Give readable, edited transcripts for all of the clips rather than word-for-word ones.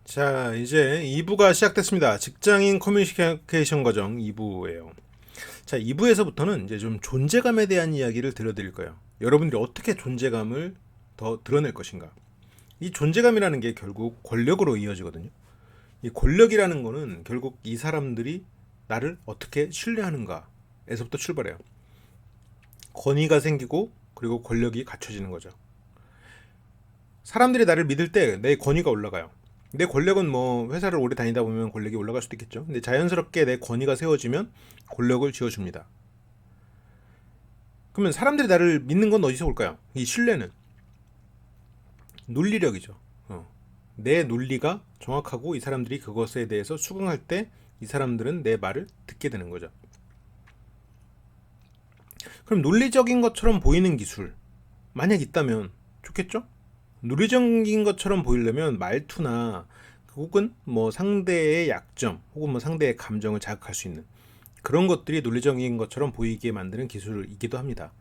자, 이제 2부가 시작됐습니다. 직장인 커뮤니케이션 과정 2부예요. 자, 2부에서부터는 이제 좀 존재감에 대한 이야기를 들려드릴 거예요. 여러분들이 어떻게 존재감을 더 드러낼 것인가. 이 존재감이라는 게 결국 권력으로 이어지거든요. 이 권력이라는 거는 결국 이 사람들이 나를 어떻게 신뢰하는가에서부터 출발해요. 권위가 생기고 그리고 권력이 갖춰지는 거죠. 사람들이 나를 믿을 때 내 권위가 올라가요. 내 권력은 뭐 회사를 오래 다니다 보면 권력이 올라갈 수도 있겠죠. 근데 자연스럽게 내 권위가 세워지면 권력을 쥐어줍니다. 그러면 사람들이 나를 믿는 건 어디서 올까요? 이 신뢰는 논리력이죠. 내 논리가 정확하고 이 사람들이 그것에 대해서 수긍할 때 이 사람들은 내 말을 듣게 되는 거죠. 그럼 논리적인 것처럼 보이는 기술 만약 있다면 좋겠죠? 논리적인 것처럼 보이려면 말투나 혹은 뭐 상대의 약점 혹은 뭐 상대의 감정을 자극할 수 있는 그런 것들이 논리적인 것처럼 보이게 만드는 기술이기도 합니다.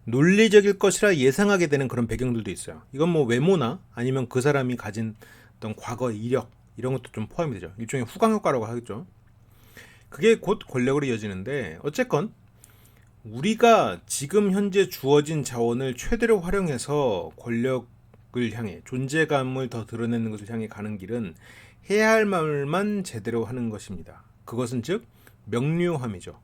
논리적일 것이라 예상하게 되는 그런 배경들도 있어요. 이건 뭐 외모나 아니면 그 사람이 가진 어떤 과거 이력 이런 것도 좀 포함이 되죠. 일종의 후광 효과라고 하겠죠. 그게 곧 권력으로 이어지는데 어쨌건 우리가 지금 현재 주어진 자원을 최대로 활용해서 권력을 향해 존재감을 더 드러내는 것을 향해 가는 길은 해야 할 말만 제대로 하는 것입니다. 그것은 즉 명료함이죠.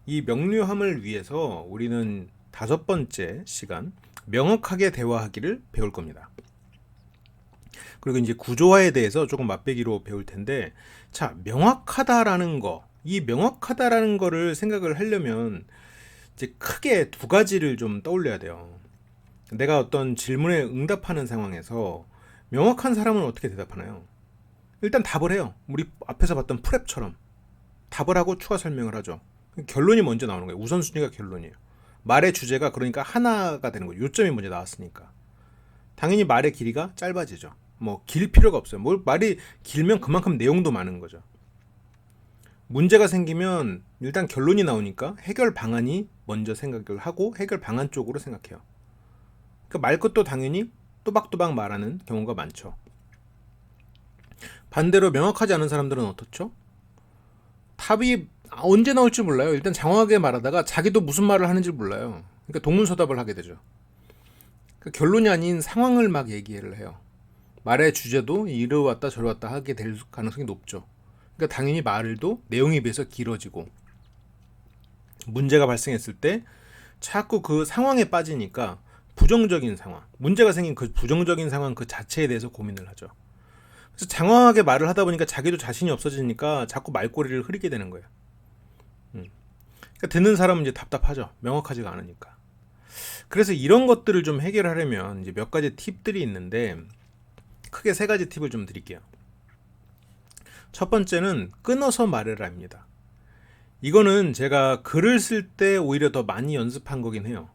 이 명료함을 위해서 우리는 5번째 시간 명확하게 대화하기를 배울 겁니다. 그리고 이제 구조화에 대해서 조금 맛배기로 배울 텐데, 자, 명확하다라는 거, 이 명확하다라는 거를 생각을 하려면 이제 크게 두 가지를 좀 떠올려야 돼요. 내가 어떤 질문에 응답하는 상황에서 명확한 사람은 어떻게 대답하나요? 일단 답을 해요. 우리 앞에서 봤던 프랩처럼 답을 하고 추가 설명을 하죠. 결론이 먼저 나오는 거예요. 우선순위가 결론이에요. 말의 주제가 그러니까 하나가 되는 거예요. 요점이 먼저 나왔으니까. 당연히 말의 길이가 짧아지죠. 뭐 길 필요가 없어요. 뭘 말이 길면 그만큼 내용도 많은 거죠. 문제가 생기면 일단 결론이 나오니까 해결 방안이 먼저 생각을 하고 해결 방안 쪽으로 생각해요. 그 말 것도 당연히 또박또박 말하는 경우가 많죠. 반대로 명확하지 않은 사람들은 어떻죠? 답이 언제 나올지 몰라요. 일단 장황하게 말하다가 자기도 무슨 말을 하는지 몰라요. 그러니까 동문서답을 하게 되죠. 그 결론이 아닌 상황을 막 얘기를 해요. 말의 주제도 이리 왔다 저리 왔다 하게 될 가능성이 높죠. 그러니까 당연히 말도 내용에 비해서 길어지고 문제가 발생했을 때 자꾸 그 상황에 빠지니까 부정적인 상황, 문제가 생긴 그 부정적인 상황 그 자체에 대해서 고민을 하죠. 그래서 장황하게 말을 하다 보니까 자기도 자신이 없어지니까 자꾸 말꼬리를 흐리게 되는 거예요. 그러니까 듣는 사람은 이제 답답하죠. 명확하지가 않으니까. 그래서 이런 것들을 좀 해결하려면 이제 몇 가지 팁들이 있는데 크게 3가지 팁을 좀 드릴게요. 첫 번째는 끊어서 말해라입니다. 이거는 제가 글을 쓸 때 오히려 더 많이 연습한 거긴 해요.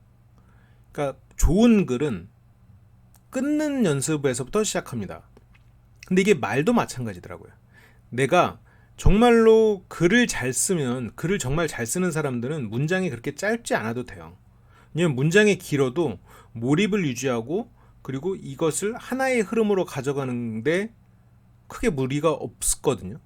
그러니까 좋은 글은 끊는 연습에서부터 시작합니다. 근데 이게 말도 마찬가지더라고요. 내가 정말로 글을 잘 쓰면 글을 정말 잘 쓰는 사람들은 문장이 그렇게 짧지 않아도 돼요. 왜냐면 문장이 길어도 몰입을 유지하고 그리고 이것을 하나의 흐름으로 가져가는데 크게 무리가 없거든요.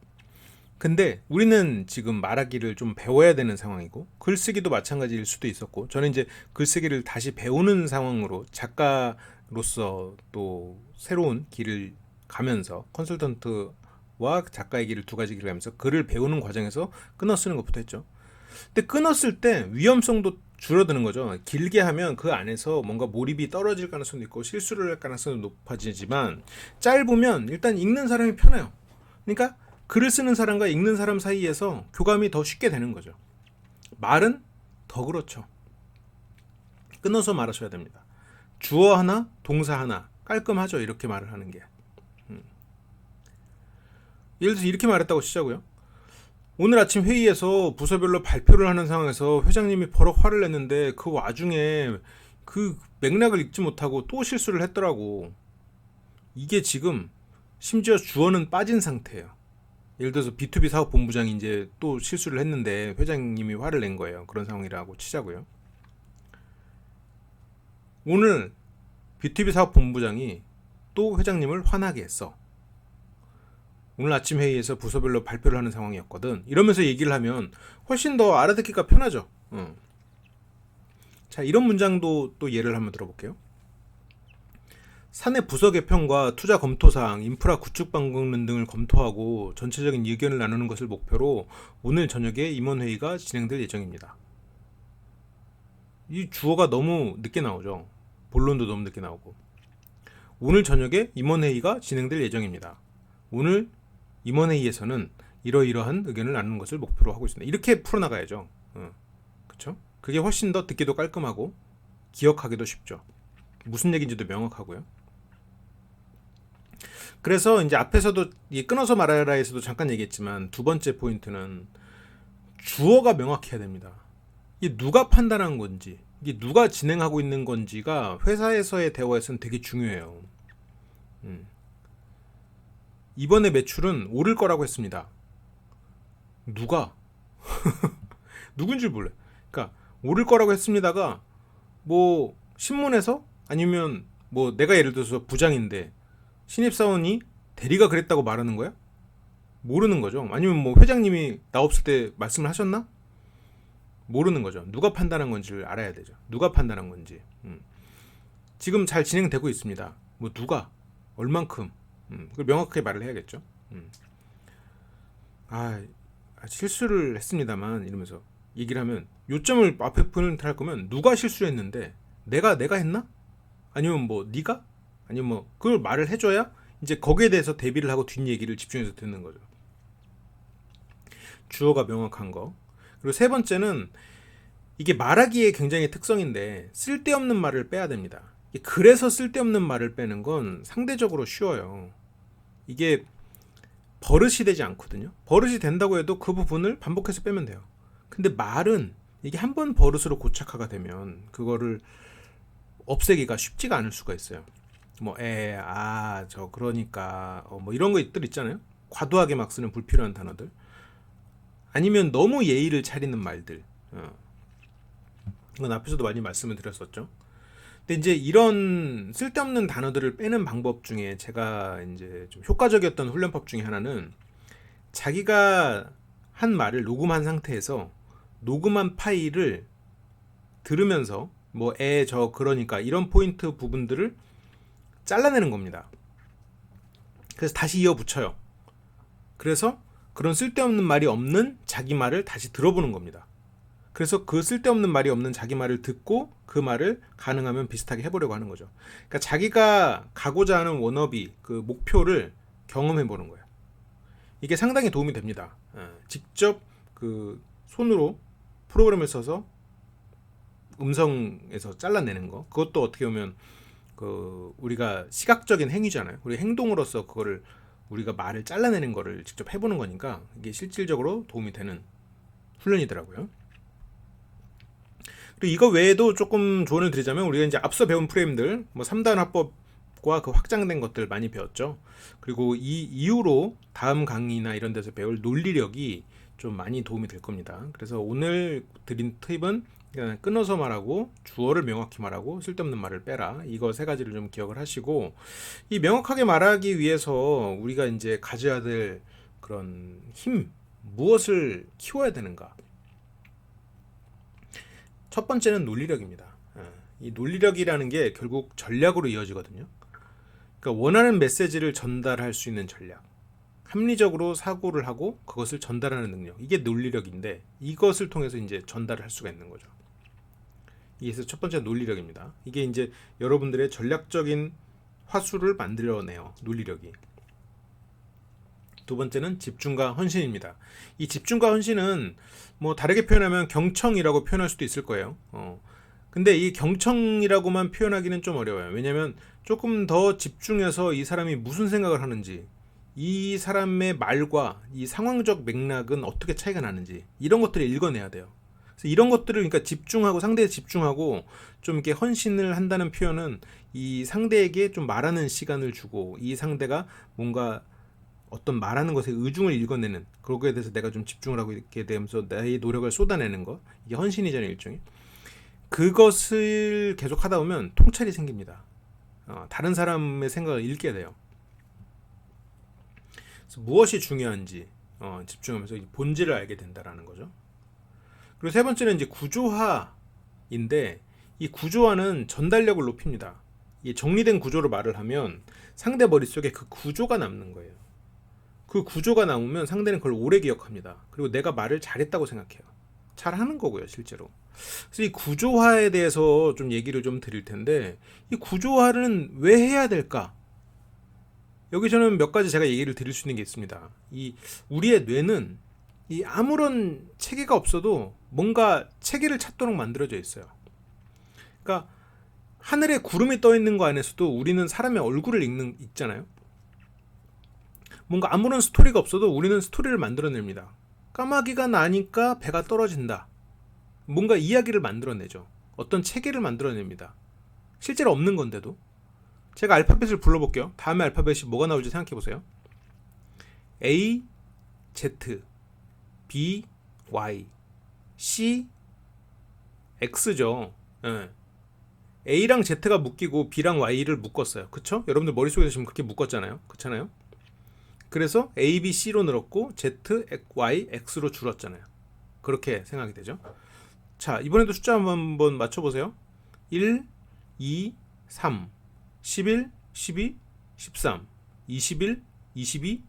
근데 우리는 지금 말하기를 좀 배워야 되는 상황이고 글쓰기도 마찬가지일 수도 있었고 저는 이제 글쓰기를 다시 배우는 상황으로 작가로서 또 새로운 길을 가면서 컨설턴트와 작가의 길을 2가지 길을 가면서 글을 배우는 과정에서 끊어 쓰는 것부터 했죠. 근데 끊었을 때 위험성도 줄어드는 거죠. 길게 하면 그 안에서 뭔가 몰입이 떨어질 가능성도 있고 실수를 할 가능성도 높아지지만 짧으면 일단 읽는 사람이 편해요. 그러니까 글을 쓰는 사람과 읽는 사람 사이에서 교감이 더 쉽게 되는 거죠. 말은 더 그렇죠. 끊어서 말하셔야 됩니다. 주어 하나, 동사 하나 깔끔하죠. 이렇게 말을 하는 게. 예를 들어서 이렇게 말했다고 치자고요. 오늘 아침 회의에서 부서별로 발표를 하는 상황에서 회장님이 버럭 화를 냈는데 그 와중에 그 맥락을 읽지 못하고 또 실수를 했더라고. 이게 지금 심지어 주어는 빠진 상태예요. 예를 들어서 B2B 사업 본부장이 이제 또 실수를 했는데 회장님이 화를 낸 거예요. 그런 상황이라고 치자고요. 오늘 B2B 사업 본부장이 또 회장님을 화나게 했어. 오늘 아침 회의에서 부서별로 발표를 하는 상황이었거든. 이러면서 얘기를 하면 훨씬 더 알아듣기가 편하죠. 자, 이런 문장도 또 예를 한번 들어볼게요. 사내 부서 개편과 투자 검토 사항, 인프라 구축 방법론 등을 검토하고 전체적인 의견을 나누는 것을 목표로 오늘 저녁에 임원회의가 진행될 예정입니다. 이 주어가 너무 늦게 나오죠. 본론도 너무 늦게 나오고. 오늘 저녁에 임원회의가 진행될 예정입니다. 오늘 임원회의에서는 이러이러한 의견을 나누는 것을 목표로 하고 있습니다. 이렇게 풀어나가야죠. 그쵸? 그게 훨씬 더 듣기도 깔끔하고 기억하기도 쉽죠. 무슨 얘기인지도 명확하고요. 그래서 이제 앞에서도 이 끊어서 말하라에서도 잠깐 얘기했지만 두 번째 포인트는 주어가 명확해야 됩니다. 이게 누가 판단한 건지, 이게 누가 진행하고 있는 건지가 회사에서의 대화에서는 되게 중요해요. 이번에 매출은 오를 거라고 했습니다. 누가? 누군지 몰라. 그러니까 오를 거라고 했습니다가 뭐 신문에서 아니면 뭐 내가 예를 들어서 부장인데 신입사원이 대리가 그랬다고 말하는 거야? 모르는 거죠. 아니면 뭐 회장님이 나 없을 때 말씀을 하셨나? 모르는 거죠. 누가 판단한 건지를 알아야 되죠. 누가 판단한 건지. 지금 잘 진행되고 있습니다. 뭐 누가 얼만큼 그걸 명확하게 말을 해야겠죠. 실수를 했습니다만 이러면서 얘기를 하면 요점을 앞에 포인트할 거면 누가 실수를 했는데 내가 했나? 아니면 뭐 네가? 아니면 뭐 그걸 말을 해줘야 이제 거기에 대해서 대비를 하고 뒷얘기를 집중해서 듣는 거죠. 주어가 명확한 거. 그리고 세 번째는 이게 말하기에 굉장히 특성인데 쓸데없는 말을 빼야 됩니다. 그래서 쓸데없는 말을 빼는 건 상대적으로 쉬워요. 이게 버릇이 되지 않거든요. 버릇이 된다고 해도 그 부분을 반복해서 빼면 돼요. 근데 말은 이게 한번 버릇으로 고착화가 되면 그거를 없애기가 쉽지가 않을 수가 있어요. 뭐 그러니까 뭐 이런 것들 있잖아요. 과도하게 막 쓰는 불필요한 단어들. 아니면 너무 예의를 차리는 말들. 이건 앞에서도 많이 말씀을 드렸었죠. 근데 이제 이런 쓸데없는 단어들을 빼는 방법 중에 제가 이제 좀 효과적이었던 훈련법 중에 하나는 자기가 한 말을 녹음한 상태에서 녹음한 파일을 들으면서 뭐 그러니까 이런 포인트 부분들을 잘라내는 겁니다. 그래서 다시 이어 붙여요. 그래서 그런 쓸데없는 말이 없는 자기 말을 다시 들어보는 겁니다. 그래서 그 쓸데없는 말이 없는 자기 말을 듣고 그 말을 가능하면 비슷하게 해보려고 하는 거죠. 그러니까 자기가 가고자 하는 워너비, 그 목표를 경험해보는 거예요. 이게 상당히 도움이 됩니다. 직접 그 손으로 프로그램을 써서 음성에서 잘라내는 거. 그것도 어떻게 보면 그 우리가 시각적인 행위잖아요. 우리 행동으로서 그거를 우리가 말을 잘라내는 거를 직접 해보는 거니까 이게 실질적으로 도움이 되는 훈련이더라고요. 그리고 이거 외에도 조금 조언을 드리자면 우리가 이제 앞서 배운 프레임들, 뭐 3단 화법과 그 확장된 것들 많이 배웠죠. 그리고 이 이후로 다음 강의나 이런 데서 배울 논리력이 좀 많이 도움이 될 겁니다. 그래서 오늘 드린 팁은 그냥 끊어서 말하고 주어를 명확히 말하고 쓸데없는 말을 빼라. 이거 세 가지를 좀 기억을 하시고 이 명확하게 말하기 위해서 우리가 이제 가져야 될 그런 힘, 무엇을 키워야 되는가? 첫 번째는 논리력입니다. 이 논리력이라는 게 결국 전략으로 이어지거든요. 그러니까 원하는 메시지를 전달할 수 있는 전략, 합리적으로 사고를 하고 그것을 전달하는 능력, 이게 논리력인데 이것을 통해서 이제 전달을 할 수가 있는 거죠. 이게 첫 번째 논리력입니다. 이게 이제 여러분들의 전략적인 화수를 만들어내요. 논리력이. 두 번째는 집중과 헌신입니다. 이 집중과 헌신은 뭐 다르게 표현하면 경청이라고 표현할 수도 있을 거예요. 근데 이 경청이라고만 표현하기는 좀 어려워요. 왜냐면 조금 더 집중해서 이 사람이 무슨 생각을 하는지, 이 사람의 말과 이 상황적 맥락은 어떻게 차이가 나는지 이런 것들을 읽어내야 돼요. 그래서 이런 것들을 그러니까 집중하고 상대에 집중하고 좀 이렇게 헌신을 한다는 표현은 이 상대에게 좀 말하는 시간을 주고 이 상대가 뭔가 어떤 말하는 것에 의중을 읽어내는 그거에 대해서 내가 좀 집중을 하고 있게 되면서 나의 노력을 쏟아내는 거 이게 헌신이잖아요. 일종의 그것을 계속 하다 보면 통찰이 생깁니다. 다른 사람의 생각을 읽게 돼요. 그래서 무엇이 중요한지 집중하면서 이 본질을 알게 된다라는 거죠. 그리고 세 번째는 이제 구조화인데, 이 구조화는 전달력을 높입니다. 이 정리된 구조로 말을 하면 상대 머릿속에 그 구조가 남는 거예요. 그 구조가 남으면 상대는 그걸 오래 기억합니다. 그리고 내가 말을 잘했다고 생각해요. 잘하는 거고요, 실제로. 그래서 이 구조화에 대해서 좀 얘기를 좀 드릴 텐데, 이 구조화는 왜 해야 될까? 여기 저는 몇 가지 제가 얘기를 드릴 수 있는 게 있습니다. 이 우리의 뇌는 이 아무런 체계가 없어도 뭔가 체계를 찾도록 만들어져 있어요. 그러니까 하늘에 구름이 떠 있는 거 안에서도 우리는 사람의 얼굴을 읽잖아요. 뭔가 아무런 스토리가 없어도 우리는 스토리를 만들어냅니다. 까마귀가 나니까 배가 떨어진다. 뭔가 이야기를 만들어내죠. 어떤 체계를 만들어냅니다. 실제로 없는 건데도. 제가 알파벳을 불러볼게요. 다음에 알파벳이 뭐가 나올지 생각해보세요. A, Z, B, Y, C, X죠. 네. A랑 Z가 묶이고 B랑 Y를 묶었어요. 그쵸? 여러분들 머릿속에서 지금 그렇게 묶었잖아요. 그렇잖아요? 그래서 A, B, C로 늘었고 Z, Y, X로 줄었잖아요. 그렇게 생각이 되죠. 자, 이번에도 숫자 한번 맞춰보세요. 1, 2, 3, 11, 12, 13, 21, 22.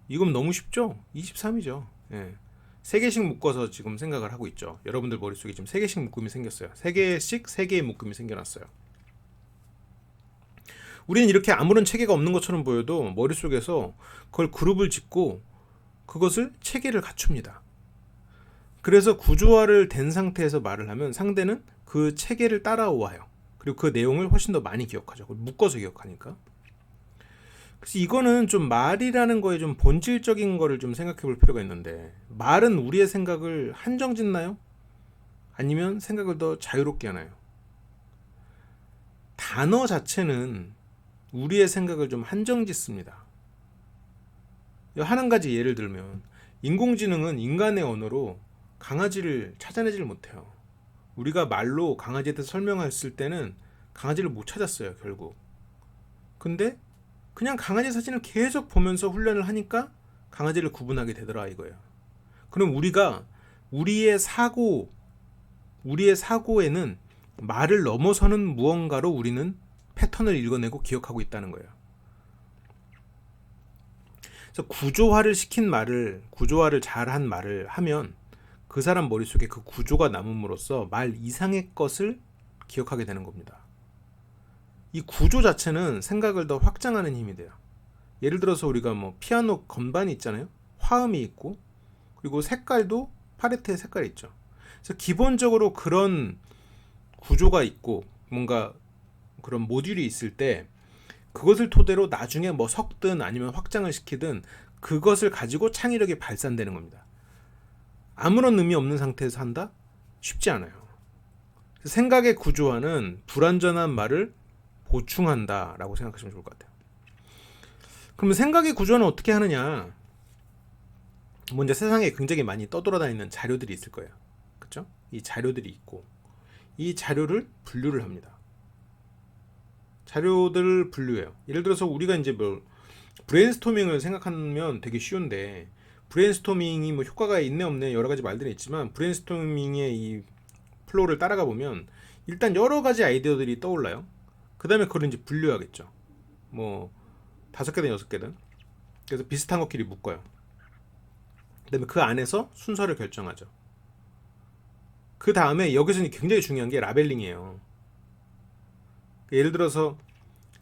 이건 너무 쉽죠? 23이죠. 예. 3개씩 묶어서 지금 생각을 하고 있죠. 여러분들 머릿속에 지금 3개씩 묶음이 생겼어요. 3개씩 3개의 묶음이 생겨났어요. 우리는 이렇게 아무런 체계가 없는 것처럼 보여도 머릿속에서 그걸 그룹을 짓고 그것을 체계를 갖춥니다. 그래서 구조화를 된 상태에서 말을 하면 상대는 그 체계를 따라와요. 그리고 그 내용을 훨씬 더 많이 기억하죠. 묶어서 기억하니까. 그래서 이거는 좀 말이라는 거에 좀 본질적인 거를 좀 생각해 볼 필요가 있는데, 말은 우리의 생각을 한정짓나요? 아니면 생각을 더 자유롭게 하나요? 단어 자체는 우리의 생각을 좀 한정짓습니다. 한 가지 예를 들면 인공지능은 인간의 언어로 강아지를 찾아내질 못해요. 우리가 말로 강아지에 대해서 설명했을 때는 강아지를 못 찾았어요, 결국. 근데 그냥 강아지 사진을 계속 보면서 훈련을 하니까 강아지를 구분하게 되더라 이거예요. 그럼 우리가 우리의 사고에는 말을 넘어서는 무언가로 우리는 패턴을 읽어내고 기억하고 있다는 거예요. 그래서 구조화를 잘한 말을 하면 그 사람 머릿속에 그 구조가 남음으로써 말 이상의 것을 기억하게 되는 겁니다. 이 구조 자체는 생각을 더 확장하는 힘이 돼요. 예를 들어서 우리가 뭐 피아노 건반이 있잖아요. 화음이 있고, 그리고 색깔도 팔레트의 색깔이 있죠. 그래서 기본적으로 그런 구조가 있고 뭔가 그런 모듈이 있을 때 그것을 토대로 나중에 뭐 섞든 아니면 확장을 시키든 그것을 가지고 창의력이 발산되는 겁니다. 아무런 의미 없는 상태에서 한다? 쉽지 않아요. 생각의 구조화는 불완전한 말을 보충한다라고 생각하시면 좋을 것 같아요. 그러면 생각의 구조화는 어떻게 하느냐? 먼저 세상에 굉장히 많이 떠돌아다니는 자료들이 있을 거예요. 그렇죠? 이 자료들이 있고 이 자료를 분류를 합니다. 자료들을 분류해요. 예를 들어서 우리가 이제 뭐 브레인스토밍을 생각하면 되게 쉬운데, 브레인스토밍이 뭐 효과가 있네 없네 여러 가지 말들이 있지만 브레인스토밍의 이 플로우를 따라가 보면 일단 여러 가지 아이디어들이 떠올라요. 그 다음에 그걸 이제 분류하겠죠. 뭐 5개든 6개든. 그래서 비슷한 것끼리 묶어요. 그 다음에 그 안에서 순서를 결정하죠. 그 다음에 여기서는 굉장히 중요한 게 라벨링이에요. 예를 들어서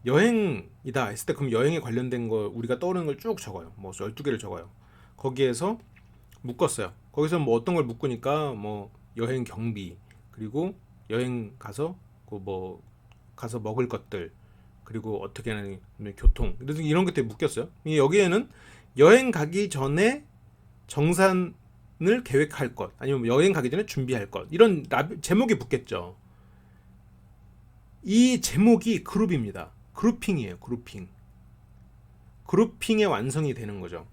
여행이다 했을 때 그럼 여행에 관련된 거 우리가 떠오르는 걸 쭉 적어요. 뭐 12개를 적어요. 거기에서 묶었어요. 거기서 뭐 어떤 걸 묶으니까 뭐 여행 경비, 그리고 여행 가서 그 뭐 가서 먹을 것들, 그리고 어떻게 하는 교통, 이런 것들이 묶였어요. 여기에는 여행 가기 전에 정산을 계획할 것, 아니면 여행 가기 전에 준비할 것, 이런 제목이 붙겠죠. 이 제목이 그룹입니다. 그룹핑이에요. 그룹핑의 완성이 되는 거죠.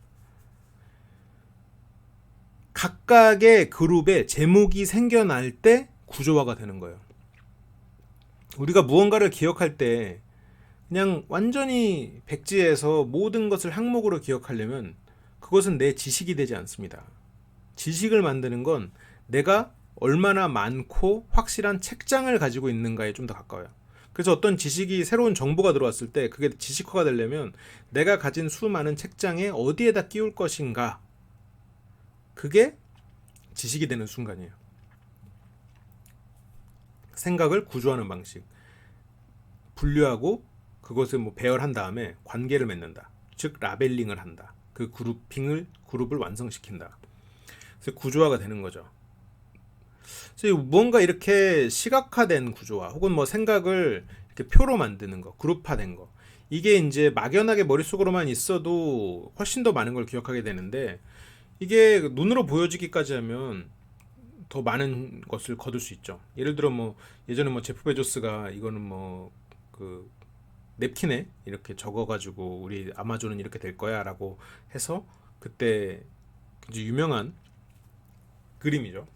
각각의 그룹에 제목이 생겨날 때 구조화가 되는 거예요. 우리가 무언가를 기억할 때 그냥 완전히 백지에서 모든 것을 항목으로 기억하려면 그것은 내 지식이 되지 않습니다. 지식을 만드는 건 내가 얼마나 많고 확실한 책장을 가지고 있는가에 좀 더 가까워요. 그래서 어떤 지식이 새로운 정보가 들어왔을 때 그게 지식화가 되려면 내가 가진 수많은 책장에 어디에다 끼울 것인가, 그게 지식이 되는 순간이에요. 생각을 구조하는 방식, 분류하고 그것을 뭐 배열한 다음에 관계를 맺는다. 즉 라벨링을 한다. 그 그룹을 완성시킨다. 그래서 구조화가 되는 거죠. 그래서 무언가 이렇게 시각화된 구조화 혹은 뭐 생각을 이렇게 표로 만드는 거, 그룹화된 거, 이게 이제 막연하게 머릿속으로만 있어도 훨씬 더 많은 걸 기억하게 되는데, 이게 눈으로 보여지기까지 하면 더 많은 것을 거둘 수 있죠. 예를 들어 뭐 예전에 뭐 제프 베조스가 이거는 뭐 그 냅킨에 이렇게 적어가지고 우리 아마존은 이렇게 될 거야라고 해서 그때 굉장히 유명한 그림이죠.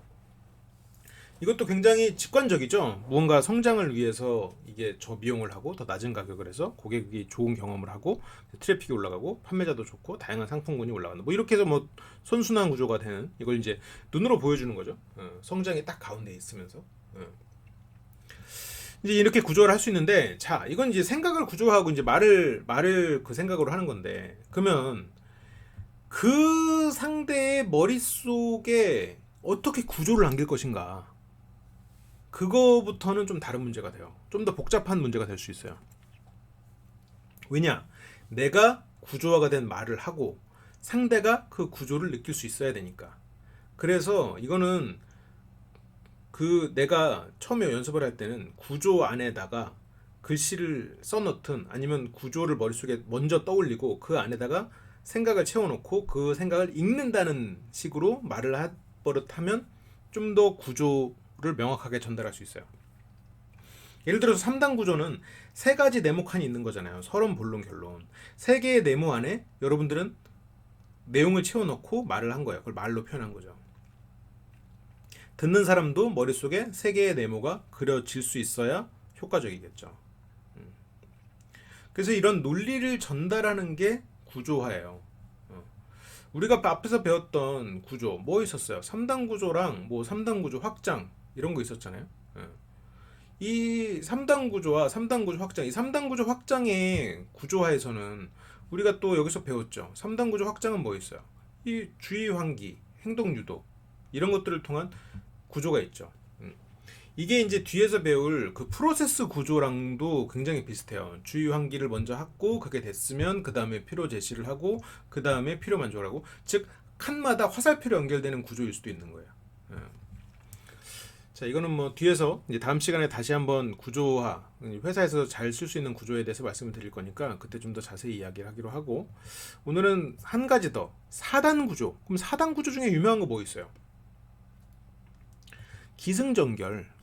이것도 굉장히 직관적이죠. 무언가 성장을 위해서 이게 저비용을 하고 더 낮은 가격을 해서 고객이 좋은 경험을 하고 트래픽이 올라가고 판매자도 좋고 다양한 상품군이 올라간다. 뭐 이렇게 해서 뭐 선순환 구조가 되는, 이걸 이제 눈으로 보여주는 거죠. 성장이 딱 가운데 있으면서. 이제 이렇게 구조를 할 수 있는데, 자, 이건 이제 생각을 구조하고 이제 말을 그 생각으로 하는 건데, 그러면 그 상대의 머릿속에 어떻게 구조를 남길 것인가? 그거부터는 좀 다른 문제가 돼요. 좀 더 복잡한 문제가 될 수 있어요. 왜냐? 내가 구조화가 된 말을 하고 상대가 그 구조를 느낄 수 있어야 되니까. 그래서 이거는 그 내가 처음에 연습을 할 때는 구조 안에다가 글씨를 써놓든 아니면 구조를 머릿속에 먼저 떠올리고 그 안에다가 생각을 채워놓고 그 생각을 읽는다는 식으로 말을 버릇하면 좀 더 구조를 명확하게 전달할 수 있어요. 예를 들어서 3단 구조는 세 가지 네모칸이 있는 거잖아요. 서론, 본론, 결론. 세 개의 네모 안에 여러분들은 내용을 채워넣고 말을 한 거예요. 그걸 말로 표현한 거죠. 듣는 사람도 머릿속에 세 개의 네모가 그려질 수 있어야 효과적이겠죠. 그래서 이런 논리를 전달하는 게 구조화예요. 우리가 앞에서 배웠던 구조 뭐 있었어요? 3단 구조랑 뭐 3단 구조 확장 이런 거 있었잖아요. 이 3단 구조와 3단 구조 확장, 이 3단 구조 확장의 구조화에서는 우리가 또 여기서 배웠죠. 3단 구조 확장은 뭐 있어요? 이 주의 환기, 행동 유도 이런 것들을 통한 구조가 있죠. 이게 이제 뒤에서 배울 그 프로세스 구조랑도 굉장히 비슷해요. 주의 환기를 먼저 하고 그게 됐으면 그 다음에 필요 제시를 하고 그 다음에 필요 만족을 하고, 즉 칸마다 화살표로 연결되는 구조일 수도 있는 거예요. 자, 이거는 뭐 뒤에서 이제 다음 시간에 다시 한번 구조화, 회사에서 잘 쓸 수 있는 구조에 대해서 말씀을 드릴 거니까 그때 좀 더 자세히 이야기를 하기로 하고, 오늘은 한 가지 더, 4단 구조. 그럼 4단 구조 중에 유명한 거 뭐 있어요? 기승전결.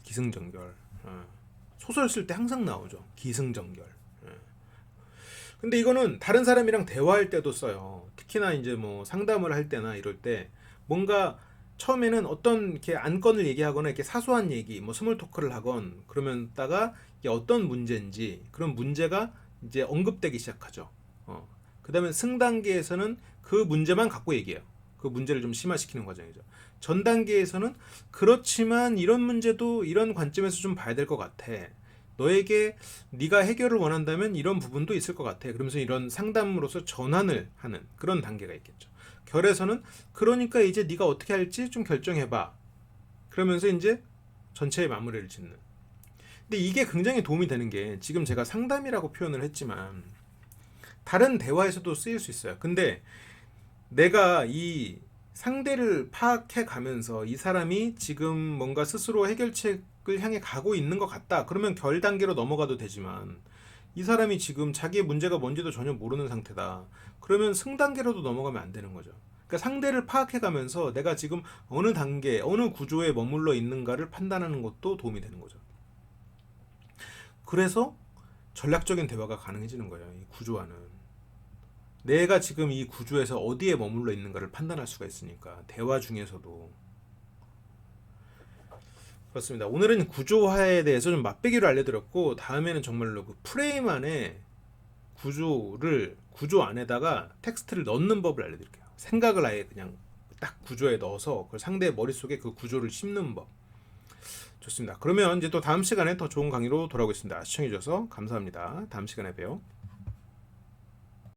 소설 쓸 때 항상 나오죠. 기승전결. 근데 이거는 다른 사람이랑 대화할 때도 써요. 특히나 이제 뭐 상담을 할 때나 이럴 때 뭔가 처음에는 어떤 이렇게 안건을 얘기하거나 이렇게 사소한 얘기, 뭐 스몰 토크를 하건 그러면다가 이게 어떤 문제인지 그런 문제가 이제 언급되기 시작하죠. 그 다음에 승 단계에서는 그 문제만 갖고 얘기해요. 그 문제를 좀 심화시키는 과정이죠. 전 단계에서는 그렇지만 이런 문제도 이런 관점에서 좀 봐야 될 것 같아. 너에게 네가 해결을 원한다면 이런 부분도 있을 것 같아. 그러면서 이런 상담으로서 전환을 하는 그런 단계가 있겠죠. 결에서는 그러니까 이제 네가 어떻게 할지 좀 결정해봐. 그러면서 이제 전체의 마무리를 짓는. 근데 이게 굉장히 도움이 되는 게, 지금 제가 상담이라고 표현을 했지만 다른 대화에서도 쓰일 수 있어요. 근데 내가 이 상대를 파악해 가면서 이 사람이 지금 뭔가 스스로 해결책을 향해 가고 있는 것 같다. 그러면 결 단계로 넘어가도 되지만, 이 사람이 지금 자기의 문제가 뭔지도 전혀 모르는 상태다. 그러면 승 단계로도 넘어가면 안 되는 거죠. 그러니까 상대를 파악해 가면서 내가 지금 어느 단계, 어느 구조에 머물러 있는가를 판단하는 것도 도움이 되는 거죠. 그래서 전략적인 대화가 가능해지는 거예요. 이 구조화는. 내가 지금 이 구조에서 어디에 머물러 있는가를 판단할 수가 있으니까, 대화 중에서도. 그렇습니다. 오늘은 구조화에 대해서 좀 맛배기로 알려드렸고, 다음에는 정말로 그 프레임 안에 구조 안에다가 텍스트를 넣는 법을 알려드릴게요. 생각을 아예 그냥 딱 구조에 넣어서 그 상대의 머릿속에 그 구조를 심는 법. 좋습니다. 그러면 이제 또 다음 시간에 더 좋은 강의로 돌아오겠습니다. 시청해주셔서 감사합니다. 다음 시간에 봬요.